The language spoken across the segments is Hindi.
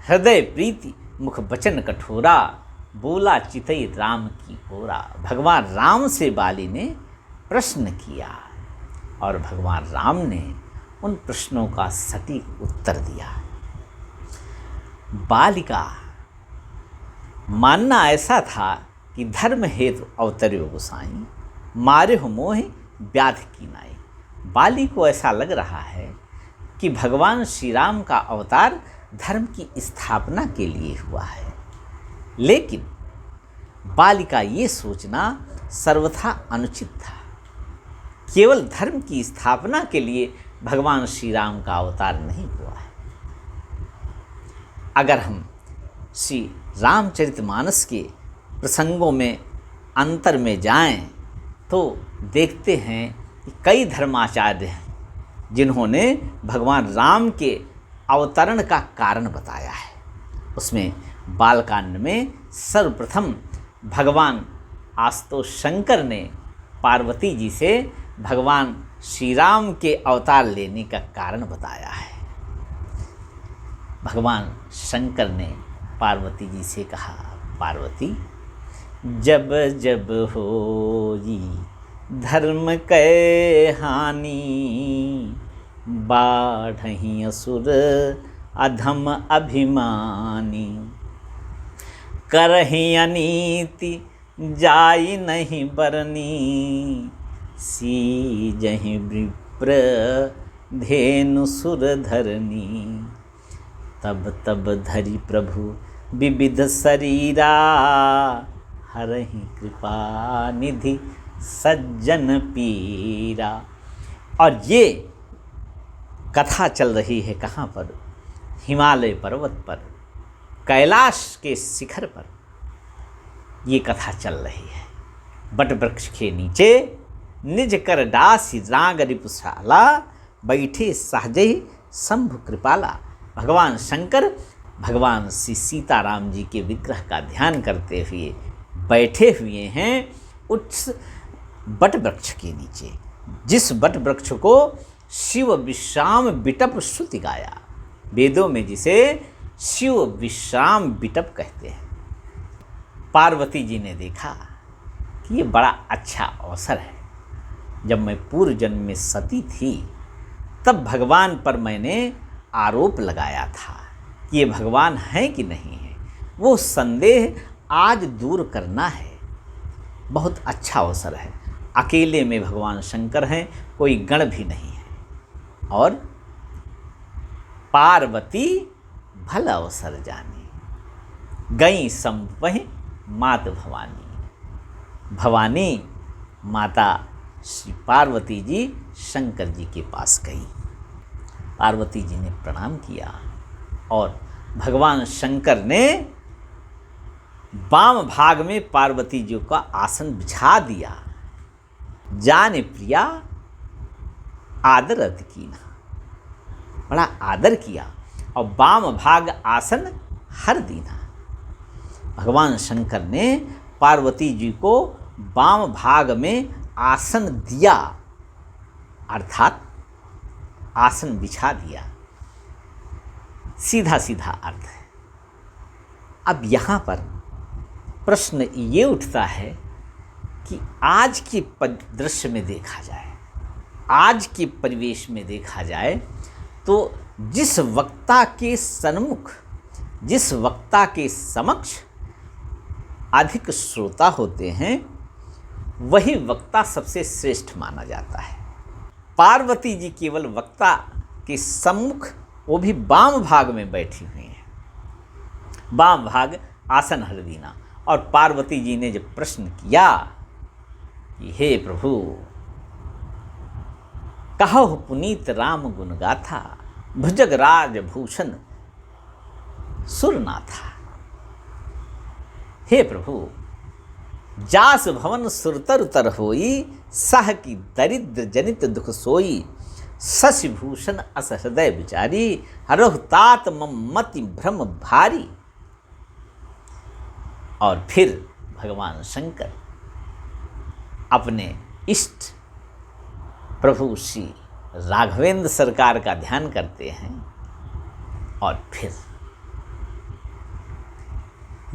हृदय प्रीति मुख बचन कठोरा, बोला चितई राम की ओरा। भगवान राम से बाली ने प्रश्न किया और भगवान राम ने उन प्रश्नों का सटीक उत्तर दिया। बाली का मानना ऐसा था कि धर्म हेतु अवतर्यो गोसाई, मारे हो मोह व्याध की नाई। बाली को ऐसा लग रहा है कि भगवान श्री राम का अवतार धर्म की स्थापना के लिए हुआ है, लेकिन बाली का ये सोचना सर्वथा अनुचित था। केवल धर्म की स्थापना के लिए भगवान श्री राम का अवतार नहीं हुआ है। अगर हम श्री रामचरितमानस के प्रसंगों में अंतर में जाएं तो देखते हैं कि कई धर्माचार्य हैं जिन्होंने भगवान राम के अवतरण का कारण बताया है। उसमें बालकांड में सर्वप्रथम भगवान आशुतोष शंकर ने पार्वती जी से भगवान श्री राम के अवतार लेने का कारण बताया है। भगवान शंकर ने पार्वती जी से कहा, पार्वती जब जब होई धर्म कै हानि, बाढ़हि असुर अधम अभिमानी। करहि अनीति जाई नहीं बरनी, सीजहि विप्र धेनु सुर धरनी। तब तब धरि प्रभु विविध शरीरा, हरहि कृपा निधि सज्जन पीरा। और ये कथा चल रही है कहाँ पर? हिमालय पर्वत पर, कैलाश के शिखर पर ये कथा चल रही है। बट वृक्ष के नीचे निज कर दासी राग रिपुशाला, बैठे सहजहि शंभु कृपाला। भगवान शंकर भगवान श्री सीताराम जी के विग्रह का ध्यान करते हुए बैठे हुए हैं उस बट वृक्ष के नीचे, जिस बट वृक्ष को शिव विश्राम विटप श्रुति गाया। वेदों में जिसे शिव विश्राम विटप कहते हैं। पार्वती जी ने देखा कि ये बड़ा अच्छा अवसर है। जब मैं पूर्व जन्म में सती थी तब भगवान पर मैंने आरोप लगाया था कि ये भगवान हैं कि नहीं है। वो संदेह आज दूर करना है। बहुत अच्छा अवसर है। अकेले में भगवान शंकर हैं, कोई गण भी नहीं है। और पार्वती भल अवसर जानी, गई संवहि मात भवानी। भवानी माता श्री पार्वती जी शंकर जी के पास गई। पार्वती जी ने प्रणाम किया और भगवान शंकर ने वाम भाग में पार्वती जी का आसन बिछा दिया। जाने प्रिया आदर अति कीना, बड़ा आदर किया और वाम भाग आसन हर दीना। भगवान शंकर ने पार्वती जी को वाम भाग में आसन दिया, अर्थात आसन बिछा दिया। सीधा सीधा अर्थ है। अब यहाँ पर प्रश्न ये उठता है कि आज के दृश्य में देखा जाए, आज के परिवेश में देखा जाए तो जिस वक्ता के सन्मुख, जिस वक्ता के समक्ष अधिक श्रोता होते हैं वही वक्ता सबसे श्रेष्ठ माना जाता है। पार्वती जी केवल वक्ता के सम्मुख, वो भी वाम भाग में बैठी हुई हैं, वाम भाग आसन हर दीना। और पार्वती जी ने जब प्रश्न किया कि हे प्रभु, कहो पुनीत राम गुण गाथा, भुजग राज भूषण सुरनाथा। हे प्रभु, जास भवन सुरतर तर होई, सह की दरिद्र जनित दुख सोई। शशि भूषण अस हृदय विचारी, हरहु तात मम मति भ्रम भारी। और फिर भगवान शंकर अपने इष्ट प्रभु श्री राघवेंद्र सरकार का ध्यान करते हैं और फिर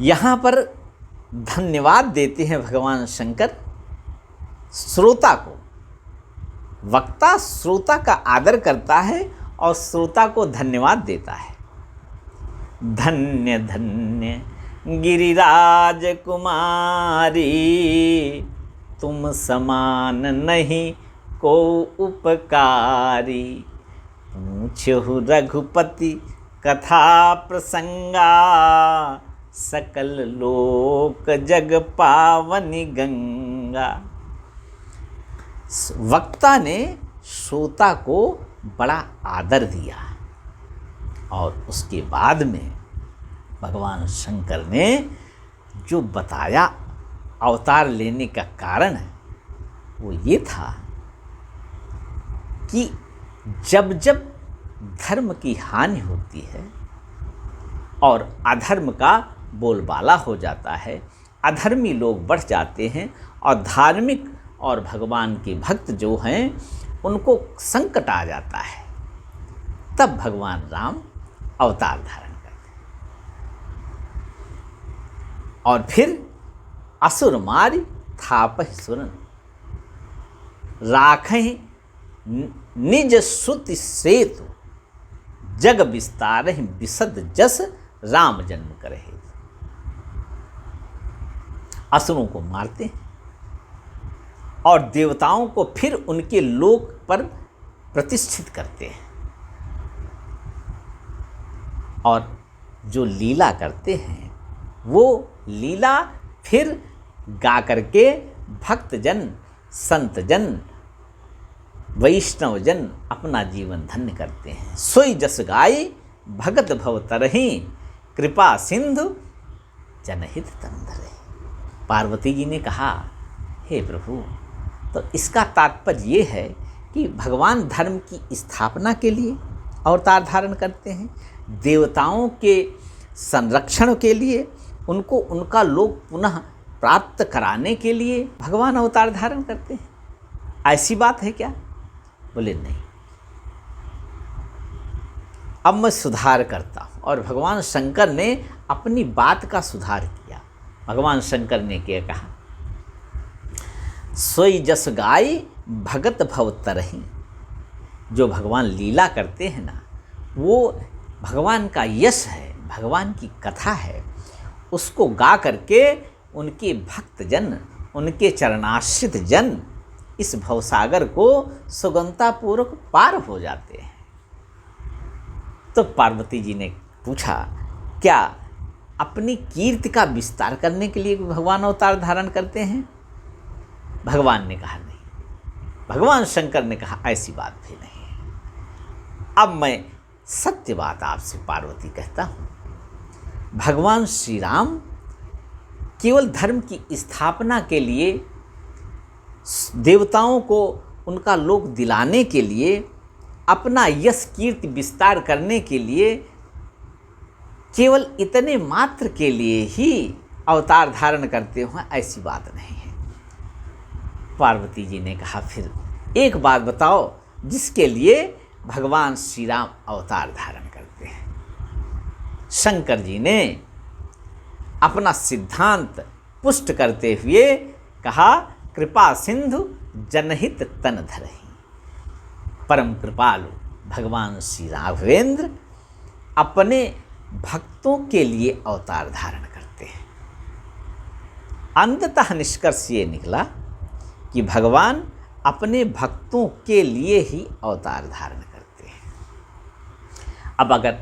यहाँ पर धन्यवाद देते हैं भगवान शंकर श्रोता को। वक्ता श्रोता का आदर करता है और श्रोता को धन्यवाद देता है। धन्य धन्य गिरिराज कुमारी, तुम समान नहीं को उपकारी। पूछहु रघुपति कथा प्रसंगा, सकल लोक जग पावनी गंगा। वक्ता ने श्रोता को बड़ा आदर दिया और उसके बाद में भगवान शंकर ने जो बताया अवतार लेने का कारण वो ये था कि जब जब धर्म की हानि होती है और अधर्म का बोलबाला हो जाता है, अधर्मी लोग बढ़ जाते हैं और धार्मिक और भगवान के भक्त जो हैं उनको संकट आ जाता है, तब भगवान राम अवतार धारण करते हैं। और फिर असुर मारि थापहि सुरन, राखहि निज श्रुति सेतु, जग विस्तारहि विशद जस राम जन्म करहे। असुरों को मारते हैं और देवताओं को फिर उनके लोक पर प्रतिष्ठित करते हैं और जो लीला करते हैं वो लीला फिर गा करके भक्तजन, संतजन, वैष्णवजन अपना जीवन धन्य करते हैं। सोई जस गाय भगत भव तरहि, कृपा सिंधु जनहित तन धरे। पार्वती जी ने कहा, हे प्रभु, तो इसका तात्पर्य ये है कि भगवान धर्म की स्थापना के लिए अवतार धारण करते हैं, देवताओं के संरक्षण के लिए, उनको उनका लोक पुनः प्राप्त कराने के लिए भगवान अवतार धारण करते हैं। ऐसी बात है क्या? बोले नहीं। अब मैं सुधार करता हूँ। और भगवान शंकर ने अपनी बात का सुधार किया। भगवान शंकर ने क्या कहा? सोई जस गाय भगत भव तरहि। जो भगवान लीला करते हैं ना, वो भगवान का यश है, भगवान की कथा है। उसको गा करके उनके भक्तजन, उनके चरणाश्रित जन इस भवसागर को सुगमतापूर्वक पार हो जाते हैं। तो पार्वती जी ने पूछा, क्या अपनी कीर्ति का विस्तार करने के लिए भगवान अवतार धारण करते हैं? भगवान ने कहा नहीं। भगवान शंकर ने कहा, ऐसी बात भी नहीं है। अब मैं सत्य बात आपसे पार्वती कहता हूँ। भगवान श्री राम केवल धर्म की स्थापना के लिए, देवताओं को उनका लोक दिलाने के लिए, अपना यश कीर्ति विस्तार करने के लिए, केवल इतने मात्र के लिए ही अवतार धारण करते हो, ऐसी बात नहीं है। पार्वती जी ने कहा, फिर एक बात बताओ जिसके लिए भगवान श्री राम अवतार धारण करते हैं। शंकर जी ने अपना सिद्धांत पुष्ट करते हुए कहा, कृपा सिंधु जनहित तन धरहि। परम कृपालु भगवान श्री राघवेंद्र अपने भक्तों के लिए अवतार धारण करते हैं। अंततः निष्कर्ष ये निकला कि भगवान अपने भक्तों के लिए ही अवतार धारण करते हैं। अब अगर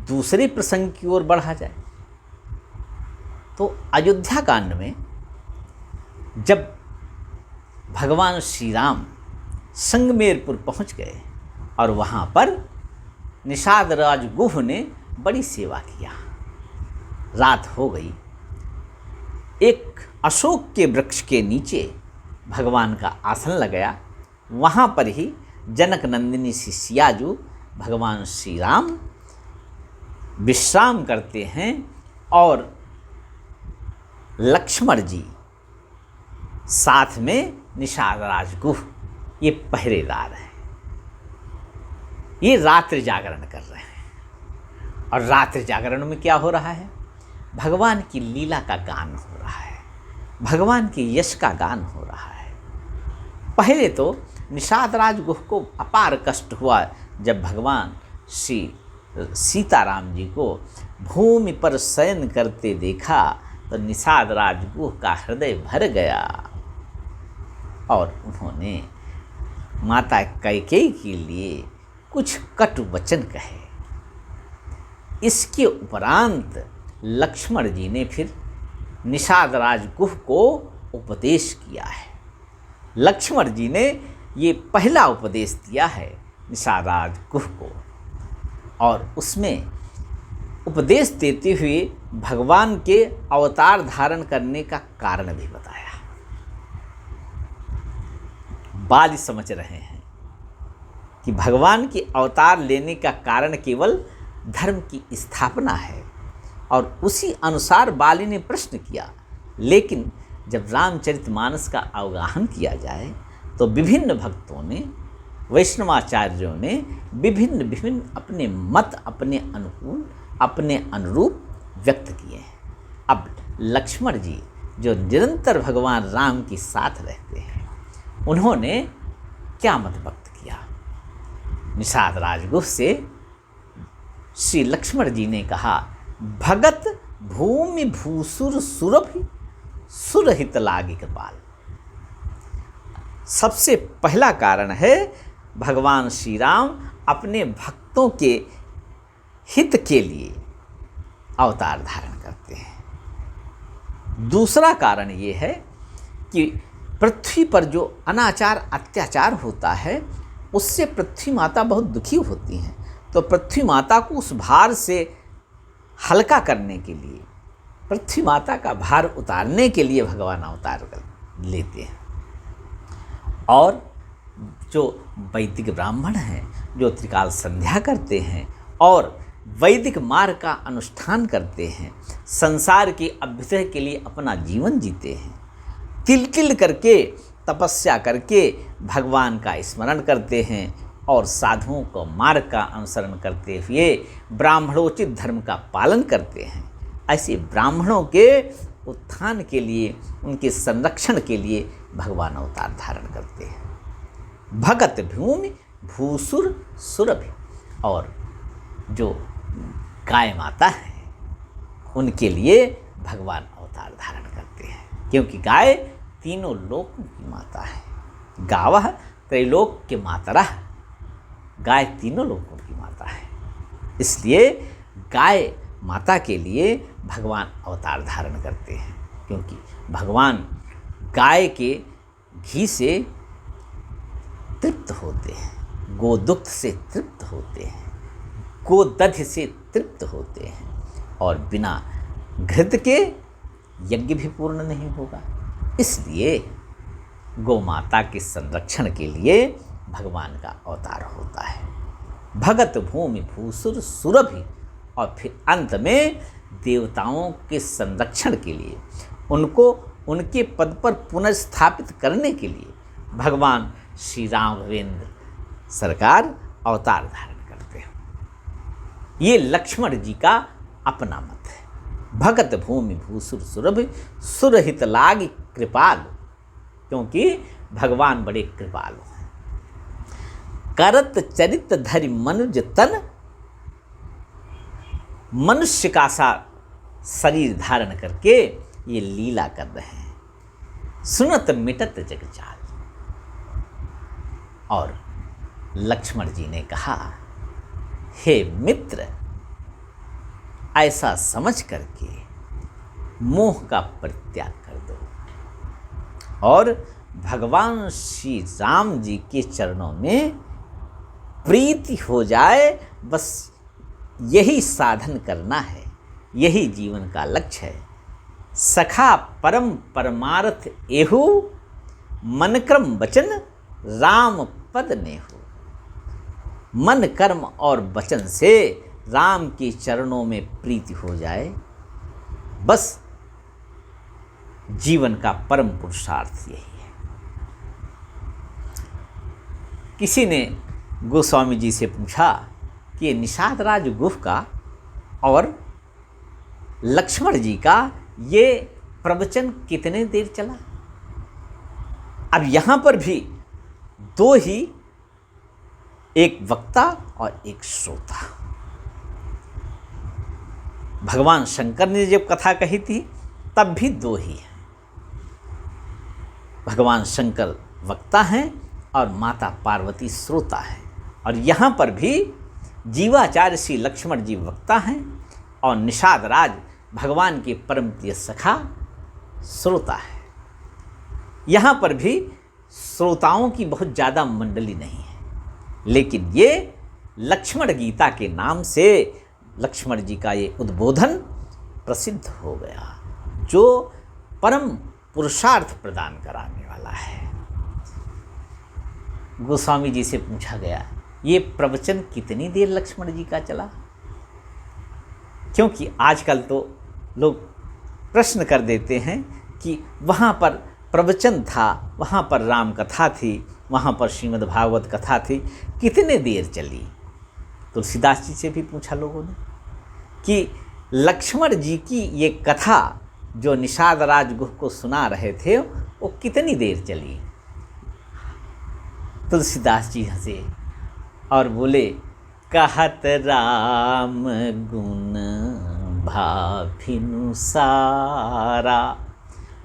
दूसरे प्रसंग की ओर बढ़ा जाए तो अयोध्या कांड में जब भगवान श्री राम संगमेरपुर पहुंच गए और वहाँ पर निषाद राज गुह ने बड़ी सेवा किया। रात हो गई। एक अशोक के वृक्ष के नीचे भगवान का आसन लगाया। वहाँ पर ही जनक नंदिनी सियाजू भगवान श्री राम विश्राम करते हैं और लक्ष्मण जी साथ में निषाद राजगुह ये पहरेदार हैं। ये रात्रि जागरण कर रहे हैं। और रात्रि जागरण में क्या हो रहा है? भगवान की लीला का गान हो रहा है, भगवान के यश का गान हो रहा है। पहले तो निषाद राज गुह को अपार कष्ट हुआ जब भगवान श्री सीताराम जी को भूमि पर शयन करते देखा, तो निषाद राज गुह का हृदय भर गया और उन्होंने माता कैकेयी के लिए कुछ कटु वचन कहे। इसके उपरांत लक्ष्मण जी ने फिर निषाद राज गुह को उपदेश किया है। लक्ष्मण जी ने ये पहला उपदेश दिया है निषाद राज गुह को, और उसमें उपदेश देते हुए भगवान के अवतार धारण करने का कारण भी बताया। बाल समझ रहे हैं कि भगवान के अवतार लेने का कारण केवल धर्म की स्थापना है, और उसी अनुसार बाली ने प्रश्न किया। लेकिन जब रामचरितमानस का अवगाहन किया जाए तो विभिन्न भक्तों ने, वैष्णवाचार्यों ने विभिन्न अपने मत अपने अनुकूल अपने अनुरूप व्यक्त किए हैं। अब लक्ष्मण जी जो निरंतर भगवान राम के साथ रहते हैं, उन्होंने क्या मत व्यक्त किया। निषाद राजगुह से श्री लक्ष्मण जी ने कहा, भगत भूमि भूसुर सुरभि सुरहित लागी कृपाल। सबसे पहला कारण है भगवान श्री राम अपने भक्तों के हित के लिए अवतार धारण करते हैं। दूसरा कारण ये है कि पृथ्वी पर जो अनाचार अत्याचार होता है, उससे पृथ्वी माता बहुत दुखी होती हैं। तो पृथ्वी माता को उस भार से हल्का करने के लिए, पृथ्वी माता का भार उतारने के लिए भगवान अवतार लेते हैं। और जो वैदिक ब्राह्मण हैं, जो त्रिकाल संध्या करते हैं और वैदिक मार्ग का अनुष्ठान करते हैं, संसार के अभ्युदय के लिए अपना जीवन जीते हैं, तिल तिल करके तपस्या करके भगवान का स्मरण करते हैं और साधुओं को मार्ग का अनुसरण करते हुए ब्राह्मणोचित धर्म का पालन करते हैं, ऐसे ब्राह्मणों के उत्थान के लिए, उनके संरक्षण के लिए भगवान अवतार धारण करते हैं। भगत भूमि भूसुर सुरभि, और जो गाय माता है उनके लिए भगवान अवतार धारण करते हैं, क्योंकि गाय तीनों लोकों की माता है। गावः त्रैलोक के मातरः, गाय तीनों लोकों की माता है। इसलिए गाय माता के लिए भगवान अवतार धारण करते हैं, क्योंकि भगवान गाय के घी से तृप्त होते हैं, गोदुग्ध से तृप्त होते हैं, गोदधि से तृप्त होते हैं, और बिना घृत के यज्ञ भी पूर्ण नहीं होगा। इसलिए गौ माता के संरक्षण के लिए भगवान का अवतार होता है। भगत भूमि भूसुर सुरभि, और फिर अंत में देवताओं के संरक्षण के लिए, उनको उनके पद पर पुनर्स्थापित करने के लिए भगवान श्री राघवेंद्र सरकार अवतार धारण करते हैं। ये लक्ष्मण जी का अपना मत है। भगत भूमि भूसुर सुरभि सुरहित लागी कृपालु, क्योंकि भगवान बड़े कृपालु हैं। करत चरित धरि मनुज तन, मनुष्य का सा शरीर धारण करके ये लीला कर रहे हैं। सुनत मिटत जगजाल। और लक्ष्मण जी ने कहा, हे मित्र, ऐसा समझ करके मोह का परित्याग कर दो और भगवान श्री राम जी के चरणों में प्रीति हो जाए। बस यही साधन करना है, यही जीवन का लक्ष्य है। सखा परम परमार्थ एहु, मन क्रम वचन राम पद नेहु। मन कर्म और वचन से राम के चरणों में प्रीति हो जाए, बस जीवन का परम पुरुषार्थ यही है। किसी ने गोस्वामी जी से पूछा कि निषाद राज गुह का और लक्ष्मण जी का ये प्रवचन कितने देर चला। अब यहाँ पर भी दो ही, एक वक्ता और एक श्रोता। भगवान शंकर ने जब कथा कही थी तब भी दो ही हैं। भगवान शंकर वक्ता हैं और माता पार्वती श्रोता है। और यहाँ पर भी जीवाचार्य श्री लक्ष्मण जी वक्ता हैं और निषाद राज भगवान के परम प्रिय सखा श्रोता है। यहाँ पर भी श्रोताओं की बहुत ज़्यादा मंडली नहीं है, लेकिन ये लक्ष्मण गीता के नाम से लक्ष्मण जी का ये उद्बोधन प्रसिद्ध हो गया, जो परम पुरुषार्थ प्रदान कराने वाला है। गोस्वामी जी से पूछा गया, ये प्रवचन कितनी देर लक्ष्मण जी का चला? क्योंकि आजकल तो लोग प्रश्न कर देते हैं कि वहाँ पर प्रवचन था, वहाँ पर राम कथा थी, वहाँ पर श्रीमद् भागवत कथा थी, कितने देर चली? तुलसीदास जी से भी पूछा लोगों ने कि लक्ष्मण जी की ये कथा जो निषाद राज गुह को सुना रहे थे वो कितनी देर चली? तुलसीदास जी हंसे और बोले, कहत राम गुण भाभिनु सारा,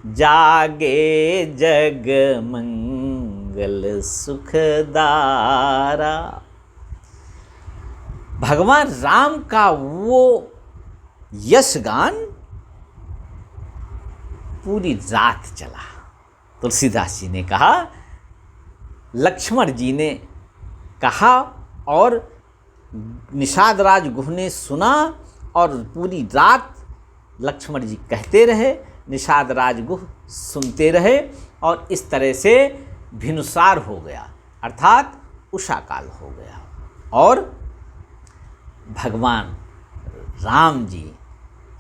जागे जग मंगल सुखदारा। भगवान राम का वो यश गान पूरी रात चला। तुलसीदास जी ने कहा, लक्ष्मण जी ने कहा और निषाद राज गुह ने सुना और पूरी रात लक्ष्मण जी कहते रहे, निषाद राज गुह सुनते रहे और इस तरह से भिनुसार हो गया, अर्थात उषा काल हो गया। और भगवान राम जी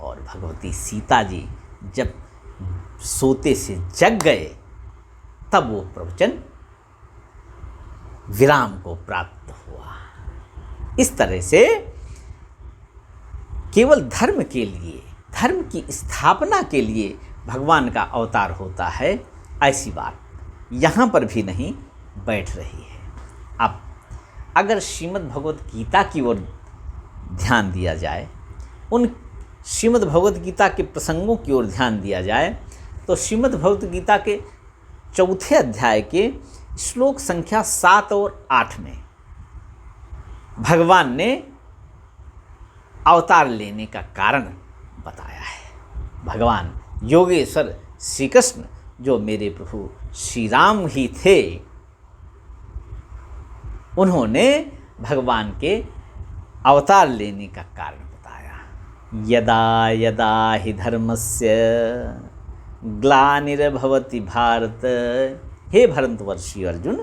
और भगवती सीता जी जब सोते से जग गए तब वो प्रवचन विराम को प्राप्त हुआ। इस तरह से केवल धर्म के लिए, धर्म की स्थापना के लिए भगवान का अवतार होता है, ऐसी बात यहाँ पर भी नहीं बैठ रही है। अब अगर श्रीमद् भगवत गीता की ओर ध्यान दिया जाए, उन श्रीमद् भगवत गीता के प्रसंगों की ओर ध्यान दिया जाए, तो श्रीमद् भगवत गीता के चौथे अध्याय के श्लोक संख्या 7 और 8 में भगवान ने अवतार लेने का कारण बताया है। भगवान योगेश्वर श्री कृष्ण जो मेरे प्रभु श्री राम ही थे, उन्होंने भगवान के अवतार लेने का कारण बताया। यदा यदा हि धर्मस्य ग्लानिर्भवति भारत। हे भरतवर्षी अर्जुन,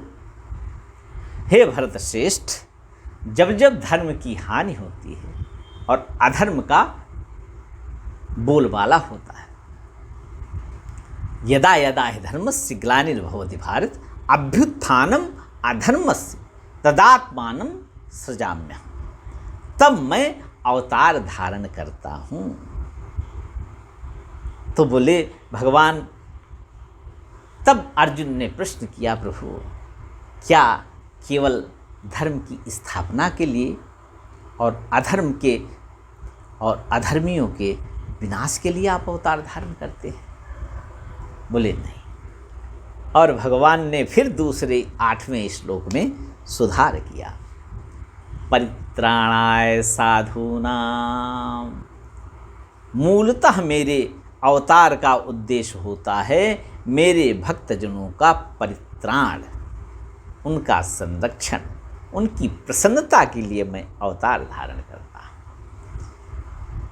हे भरत श्रेष्ठ, जब जब धर्म की हानि होती है और अधर्म का बोलबाला होता है, यदा यदा हि धर्मस्य ग्लानिर्भवति भारत अभ्युत्थानम अधर्मस्य तदात्मानं सृजाम्यहम्। तब मैं अवतार धारण करता हूँ। तो बोले भगवान, तब अर्जुन ने प्रश्न किया, प्रभु क्या केवल धर्म की स्थापना के लिए और अधर्म के और अधर्मियों के विनाश के लिए आप अवतार धारण करते हैं? बोले नहीं। और भगवान ने फिर दूसरे 8वें श्लोक में सुधार किया, परित्राणाय साधूनां। मूलतः मेरे अवतार का उद्देश्य होता है मेरे भक्तजनों का परित्राण, उनका संरक्षण, उनकी प्रसन्नता के लिए मैं अवतार धारण करता हूँ।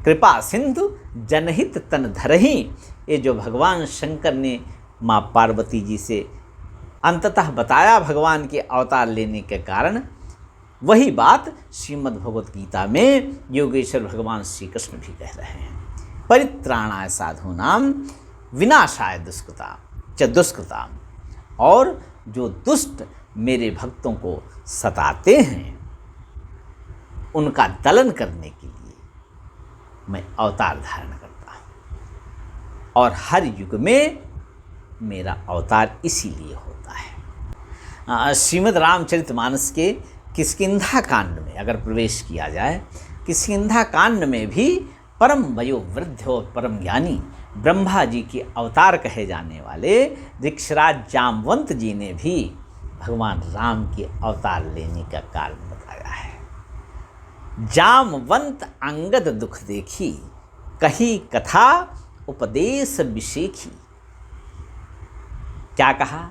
कृपा सिंधु जनहित तन धरहि, ये जो भगवान शंकर ने माँ पार्वती जी से अंततः बताया भगवान के अवतार लेने के कारण, वही बात श्रीमद् भगवत गीता में योगेश्वर भगवान श्री कृष्ण भी कह रहे हैं। परित्राणाय साधूनां विनाशाय दुष्कृताम। और जो दुष्ट मेरे भक्तों को सताते हैं, उनका दलन करने के लिए मैं अवतार धारण करता और हर युग में मेरा अवतार इसीलिए होता है। श्रीमद् रामचरितमानस के किष्किंधा कांड में अगर प्रवेश किया जाए, किष्किंधा कांड में भी परम वयोवृद्ध और परम ज्ञानी ब्रह्मा जी के अवतार कहे जाने वाले ऋक्षराज जामवंत जी ने भी भगवान राम के अवतार लेने का कारण बताया है। जामवंत अंगद दुख देखी, कही कथा उपदेश विशेखी। क्या कहा?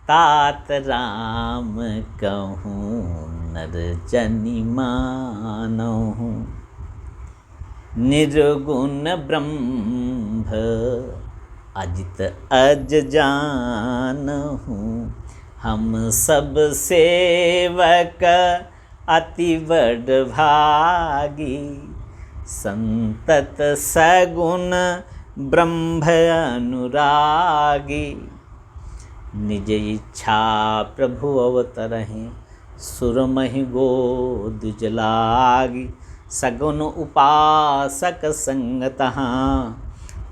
तात राम कहूँ नर जनि मानहु, निर्गुण ब्रह्म अजित अज जानहु। हम सब सेवक अति बड़ भागी, संतत सगुण ब्रह्म अनुरागी। निज इच्छा प्रभु अवतरहि, सुरमहि गोद जलागी। सगुन उपासक संगतः,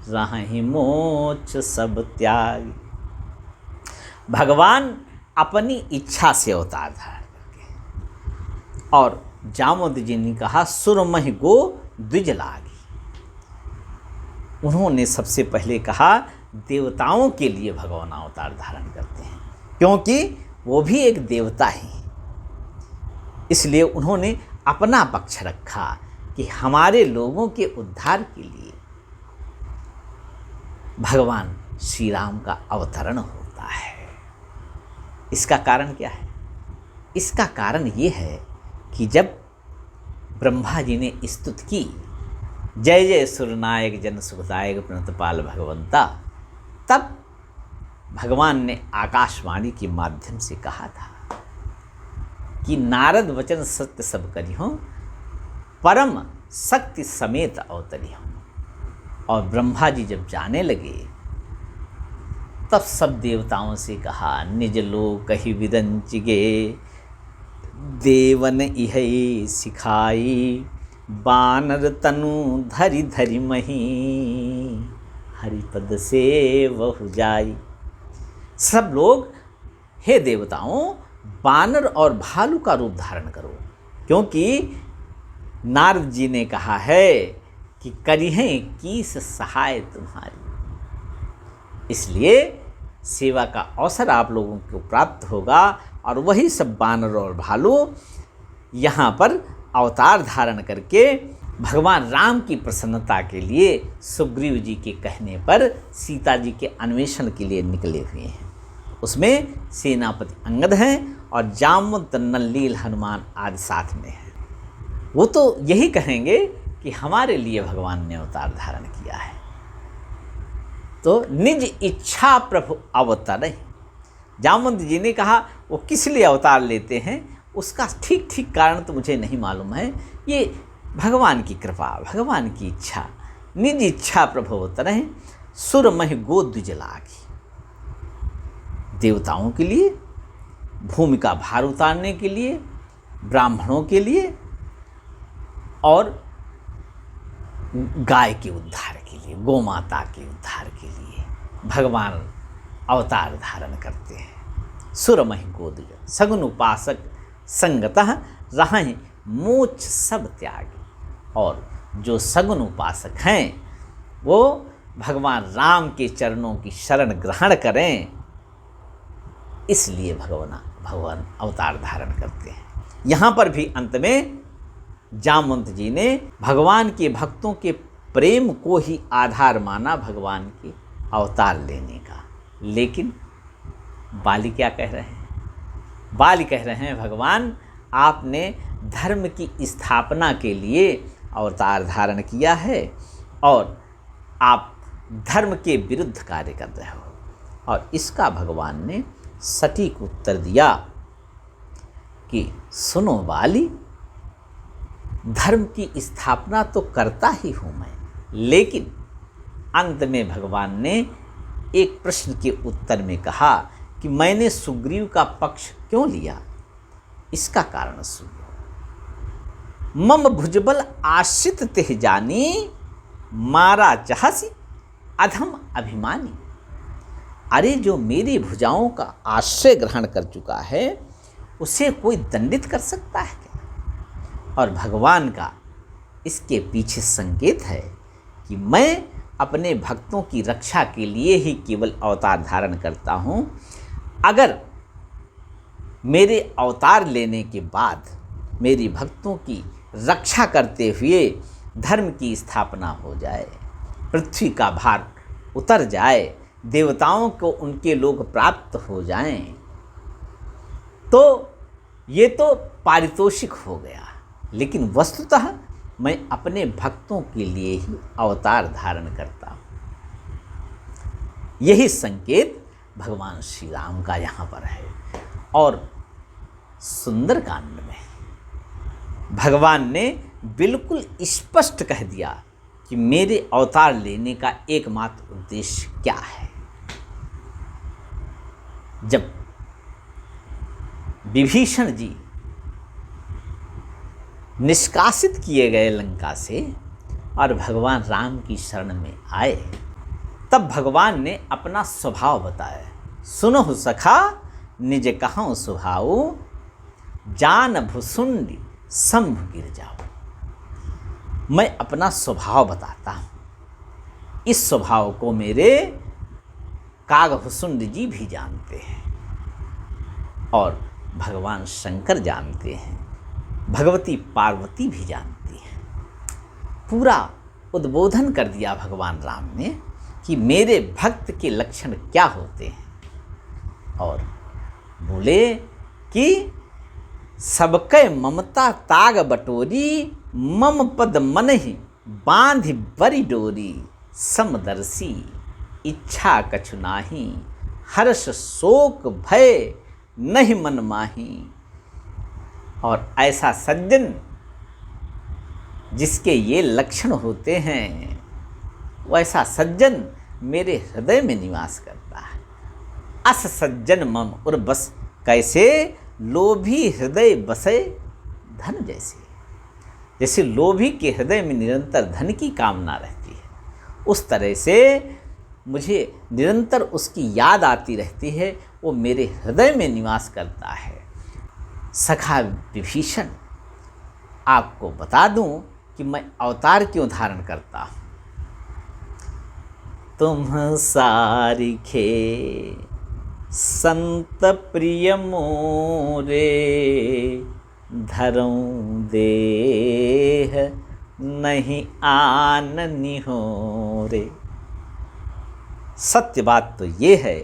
राहि मोक्ष सब त्यागी। भगवान अपनी इच्छा से अवतार धारण करके, और जामवंत जी ने कहा सुरमहि गो द्विज लागी। उन्होंने सबसे पहले कहा देवताओं के लिए भगवान अवतार धारण करते हैं, क्योंकि वो भी एक देवता ही। इसलिए उन्होंने अपना पक्ष रखा कि हमारे लोगों के उद्धार के लिए भगवान श्री राम का अवतरण होता है। इसका कारण क्या है? इसका कारण ये है कि जब ब्रह्मा जी ने स्तुति की, जय जय सुरनायक जन सुखदायक प्रणतपाल भगवंता, तब भगवान ने आकाशवाणी के माध्यम से कहा था कि नारद वचन सत्य सब करिहो, परम शक्ति समेत अवतरिहो। और ब्रह्मा जी जब जाने लगे तब सब देवताओं से कहा निज लोक कहि विदंचिगे, देवन इहै सिखाई। बानर तनु धरि धरि मही, हरिपद से वहु जाई। सब लोग हे देवताओं, बानर और भालू का रूप धारण करो, क्योंकि नारद जी ने कहा है कि करिहें कीस सहाय तुम्हारी। इसलिए सेवा का अवसर आप लोगों को प्राप्त होगा, और वही सब बानर और भालू यहाँ पर अवतार धारण करके भगवान राम की प्रसन्नता के लिए सुग्रीव जी के कहने पर सीता जी के अन्वेषण के लिए निकले हुए हैं। उसमें सेनापति अंगद हैं और जामवंत, नल्लील, हनुमान आदि साथ में हैं। वो तो यही कहेंगे कि हमारे लिए भगवान ने अवतार धारण किया है। तो निज इच्छा प्रभु अवतरहि। जामवंत जी ने कहा वो किस लिए अवतार लेते हैं, उसका ठीक ठीक कारण तो मुझे नहीं मालूम है। ये भगवान की कृपा, भगवान की इच्छा। निज इच्छा प्रभु अवतरहि, सुरमहि गो द्विज लागी। देवताओं के लिए, भूमि का भार उतारने के लिए, ब्राह्मणों के लिए, और गाय के उद्धार के लिए, गोमाता के उद्धार के लिए भगवान अवतार धारण करते हैं। सुरमहि गो द्विज सगुन उपासक संगतः, राहि मोक्ष सब त्यागी। और जो सगुन उपासक हैं वो भगवान राम के चरणों की शरण ग्रहण करें, इसलिए भगवान अवतार धारण करते हैं। यहाँ पर भी अंत में जामवंत जी ने भगवान के भक्तों के प्रेम को ही आधार माना भगवान के अवतार लेने का। लेकिन बाली क्या कह रहे हैं? बाली कह रहे हैं भगवान आपने धर्म की स्थापना के लिए अवतार धारण किया है और आप धर्म के विरुद्ध कार्य कर रहे हो। और इसका भगवान ने सटीक उत्तर दिया कि सुनो बाली, धर्म की स्थापना तो करता ही हूँ मैं, लेकिन अंत में भगवान ने एक प्रश्न के उत्तर में कहा कि मैंने सुग्रीव का पक्ष क्यों लिया। इसका कारण सुनो। मम भुजबल आश्रित तेह जानी, मारा चाहसी अधम अभिमानी। अरे जो मेरी भुजाओं का आश्रय ग्रहण कर चुका है उसे कोई दंडित कर सकता है क्या? और भगवान का इसके पीछे संकेत है कि मैं अपने भक्तों की रक्षा के लिए ही केवल अवतार धारण करता हूँ। अगर मेरे अवतार लेने के बाद मेरी भक्तों की रक्षा करते हुए धर्म की स्थापना हो जाए, पृथ्वी का भार उतर जाए, देवताओं को उनके लोग प्राप्त हो जाएं, तो ये तो पारितोषिक हो गया। लेकिन वस्तुतः मैं अपने भक्तों के लिए ही अवतार धारण करता हूँ। यही संकेत भगवान श्री राम का यहाँ पर है। और सुंदरकांड में भगवान ने बिल्कुल स्पष्ट कह दिया कि मेरे अवतार लेने का एकमात्र उद्देश्य क्या है। जब विभीषण जी निष्कासित किए गए लंका से और भगवान राम की शरण में आए, तब भगवान ने अपना स्वभाव बताया। सुनहु सखा निज कहऊँ सुभाऊ, जान भुसुंडी शंभु गिर जाओ। मैं अपना स्वभाव बताता हूँ। इस स्वभाव को मेरे कागभुसुंड जी भी जानते हैं और भगवान शंकर जानते हैं, भगवती पार्वती भी जानती हैं। पूरा उद्बोधन कर दिया भगवान राम ने कि मेरे भक्त के लक्षण क्या होते हैं। और बोले कि सबकै ममता ताग बटोरी, मम पद मनहि बांधि बरी डोरी, समदर्शी इच्छा कछु नाही, हर्ष शोक भय नहीं मन माही। और ऐसा सज्जन जिसके ये लक्षण होते हैं, वैसा सज्जन मेरे हृदय में निवास करता है। अस सज्जन मम उर बस कैसे, लोभी हृदय बसे धन जैसे। जैसे लोभी के हृदय में निरंतर धन की कामना रहती है, उस तरह से मुझे निरंतर उसकी याद आती रहती है। वो मेरे हृदय में निवास करता है। सखा विभीषण, आपको बता दूं कि मैं अवतार क्यों धारण करता हूँ। तुम सारिखे संत प्रिय मोरे, धरऊं देह नहीं आन निहोरे। सत्य बात तो ये है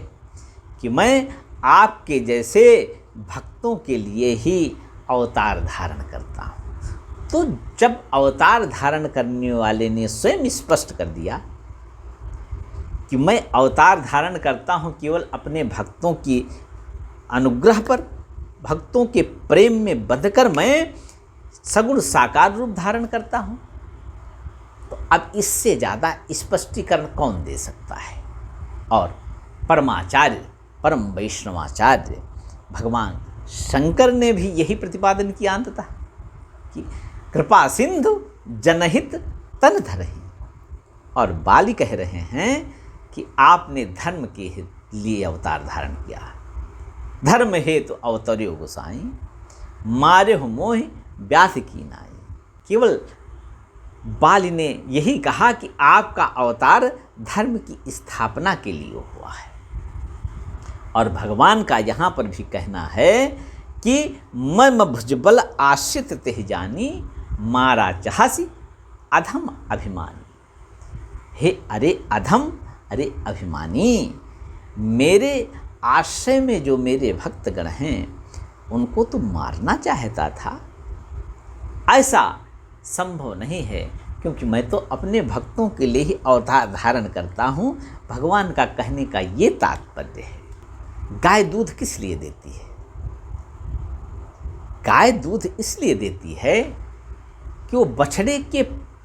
कि मैं आपके जैसे भक्तों के लिए ही अवतार धारण करता हूँ। तो जब अवतार धारण करने वाले ने स्वयं स्पष्ट कर दिया कि मैं अवतार धारण करता हूँ केवल अपने भक्तों की अनुग्रह पर, भक्तों के प्रेम में बंधकर मैं सगुण साकार रूप धारण करता हूँ, तो अब इससे ज़्यादा स्पष्टीकरण कौन दे सकता है। और परमाचार्य परम वैष्णवाचार्य भगवान शंकर ने भी यही प्रतिपादन किया अंततः कि कृपा सिंधु जनहित तन धरहि। और बाली कह रहे हैं कि आपने धर्म के लिए अवतार धारण किया। धर्म हेतु अवतर्यो गोसाई, मारे हो मोहि व्यास की नाई। केवल बाली ने यही कहा कि आपका अवतार धर्म की स्थापना के लिए हुआ है। और भगवान का यहाँ पर भी कहना है कि मम भुजबल आश्रित तेहि जानी, मारा चाहसी अधम अभिमानी। हे अरे अधम, अरे अभिमानी, मेरे आश्रय में जो मेरे भक्तगण हैं उनको तो मारना चाहता था। ऐसा संभव नहीं है, क्योंकि मैं तो अपने भक्तों के लिए ही अवतार धारण करता हूँ। भगवान का कहने का ये तात्पर्य है। गाय दूध किस लिए देती है? गाय दूध इसलिए देती है कि वो बछड़े के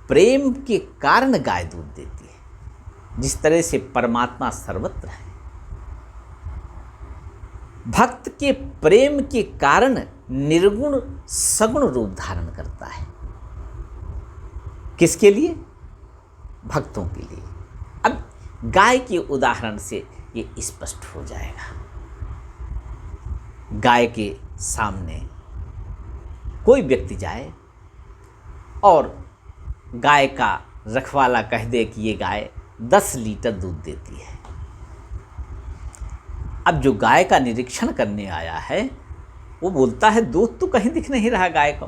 प्रेम के कारण गाय दूध देती है। जिस तरह से परमात्मा सर्वत्र है, भक्त के प्रेम के कारण निर्गुण सगुण रूप धारण करता है। किसके लिए? भक्तों के लिए। अब गाय के उदाहरण से ये स्पष्ट हो जाएगा। गाय के सामने कोई व्यक्ति जाए और गाय का रखवाला कह दे कि ये गाय 10 लीटर दूध देती है। अब जो गाय का निरीक्षण करने आया है वो बोलता है दूध तो कहीं दिख नहीं रहा गाय को।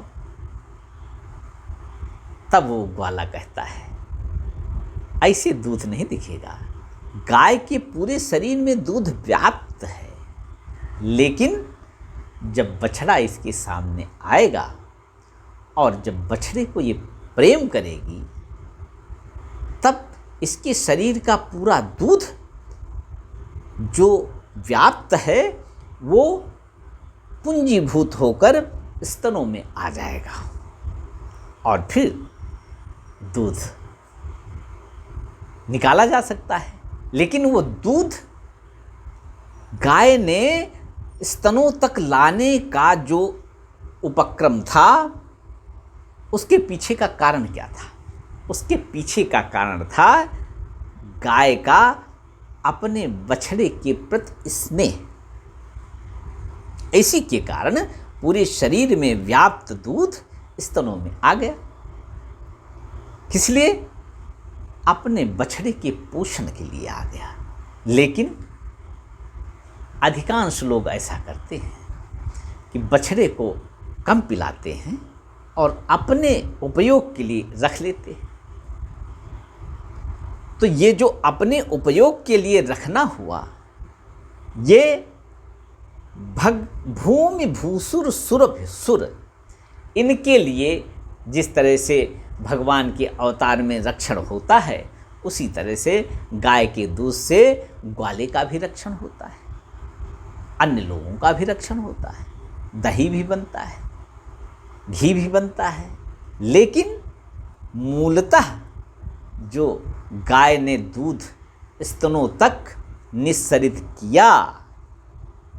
तब वो ग्वाला कहता है ऐसे दूध नहीं दिखेगा, गाय के पूरे शरीर में दूध व्याप्त है, लेकिन जब बछड़ा इसके सामने आएगा और जब बछड़े को ये प्रेम करेगी तब इसके शरीर का पूरा दूध जो व्याप्त है वो पूंजीभूत होकर स्तनों में आ जाएगा और फिर दूध निकाला जा सकता है। लेकिन वो दूध गाय ने स्तनों तक लाने का जो उपक्रम था उसके पीछे का कारण क्या था? उसके पीछे का कारण था गाय का अपने बछड़े के प्रति स्नेह। इसी के कारण पूरे शरीर में व्याप्त दूध स्तनों में आ गया। किस लिए? अपने बछड़े के पोषण के लिए आ गया। लेकिन अधिकांश लोग ऐसा करते हैं कि बछड़े को कम पिलाते हैं और अपने उपयोग के लिए रख लेते हैं। तो ये जो अपने उपयोग के लिए रखना हुआ, ये भूमि भूसुर सुरभि सुर, इनके लिए जिस तरह से भगवान के अवतार में रक्षण होता है उसी तरह से गाय के दूध से ग्वाले का भी रक्षण होता है, अन्य लोगों का भी रक्षण होता है, दही भी बनता है, घी भी बनता है। लेकिन मूलतः जो गाय ने दूध स्तनों तक निस्सरित किया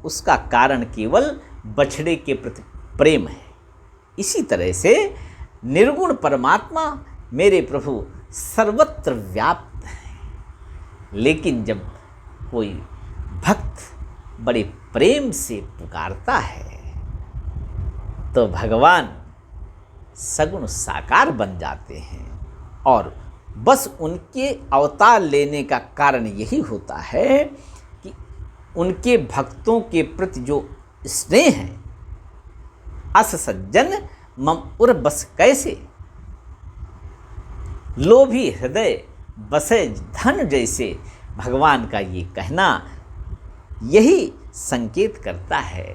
उसका कारण केवल बछड़े के प्रति प्रेम है। इसी तरह से निर्गुण परमात्मा मेरे प्रभु सर्वत्र व्याप्त है, लेकिन जब कोई भक्त बड़े प्रेम से पुकारता है तो भगवान सगुण साकार बन जाते हैं। और बस उनके अवतार लेने का कारण यही होता है कि उनके भक्तों के प्रति जो स्नेह है, अस सज्जन मम उर बस कैसे, लोभी हृदय बसे धन जैसे। भगवान का ये कहना यही संकेत करता है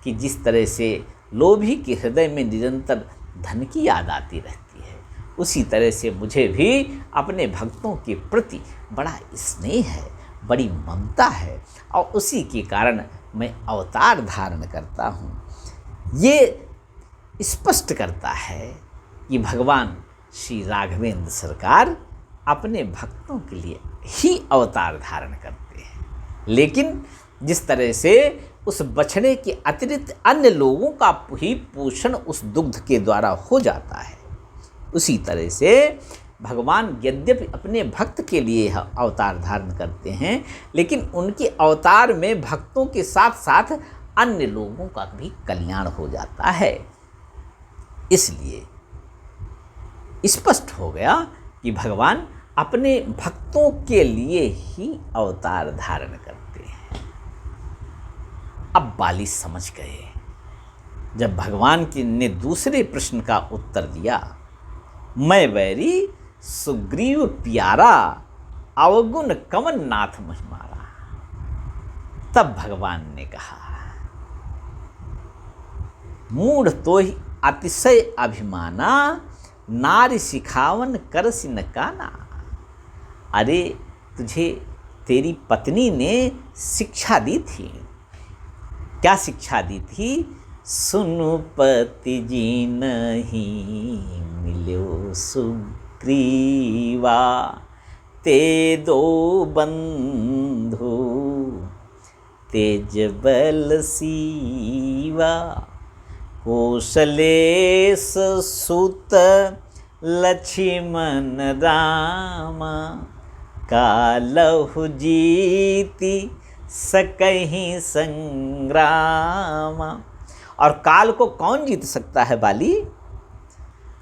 कि जिस तरह से लोभी के हृदय में निरंतर धन की याद आती रहती है, उसी तरह से मुझे भी अपने भक्तों के प्रति बड़ा स्नेह है, बड़ी ममता है और उसी के कारण मैं अवतार धारण करता हूँ। ये स्पष्ट करता है कि भगवान श्री राघवेंद्र सरकार अपने भक्तों के लिए ही अवतार धारण करते हैं। लेकिन जिस तरह से उस बछड़े के अतिरिक्त अन्य लोगों का ही पोषण उस दुग्ध के द्वारा हो जाता है, उसी तरह से भगवान यद्यपि अपने भक्त के लिए अवतार धारण करते हैं, लेकिन उनके अवतार में भक्तों के साथ साथ अन्य लोगों का भी कल्याण हो जाता है। इसलिए स्पष्ट हो गया कि भगवान अपने भक्तों के लिए ही अवतार धारण करते हैं। अब बाली समझ गए। जब भगवान ने दूसरे प्रश्न का उत्तर दिया, मैं वैरी सुग्रीव प्यारा अवगुण कवन नाथ महिमारा, तब भगवान ने कहा, मूढ़ तो ही अतिशय अभिमाना, नारी सिखावन करसि न काना। अरे तुझे तेरी पत्नी ने शिक्षा दी थी। क्या शिक्षा दी थी? सुनु पति जी नहीं मिलो सुग्रीवा, ते दो बंधु तेज बल सीवा, कौशलेश सुत लक्ष्मण रामा, कालहु जीति सकहि संग्राम। और काल को कौन जीत सकता है बाली?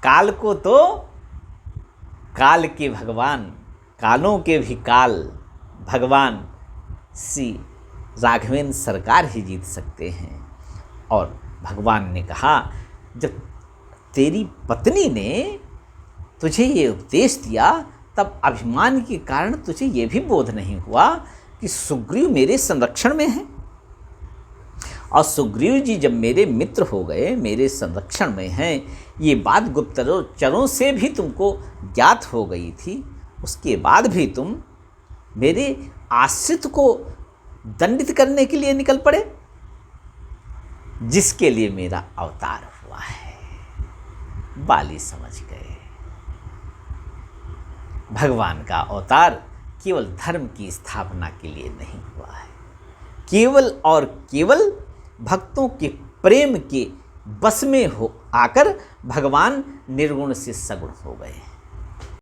काल को तो काल के भगवान, कालों के भी काल भगवान श्री राघवेंद्र सरकार ही जीत सकते हैं। और भगवान ने कहा, जब तेरी पत्नी ने तुझे ये उपदेश दिया तब अभिमान के कारण तुझे ये भी बोध नहीं हुआ कि सुग्रीव मेरे संरक्षण में है। और सुग्रीव जी जब मेरे मित्र हो गए, मेरे संरक्षण में हैं, ये बात गुप्तचरों से भी तुमको ज्ञात हो गई थी, उसके बाद भी तुम मेरे आश्रित को दंडित करने के लिए निकल पड़े, जिसके लिए मेरा अवतार हुआ है। बाली समझ गए भगवान का अवतार केवल धर्म की स्थापना के लिए नहीं हुआ है, केवल और केवल भक्तों के प्रेम के बस में हो आकर भगवान निर्गुण से सगुण हो गए।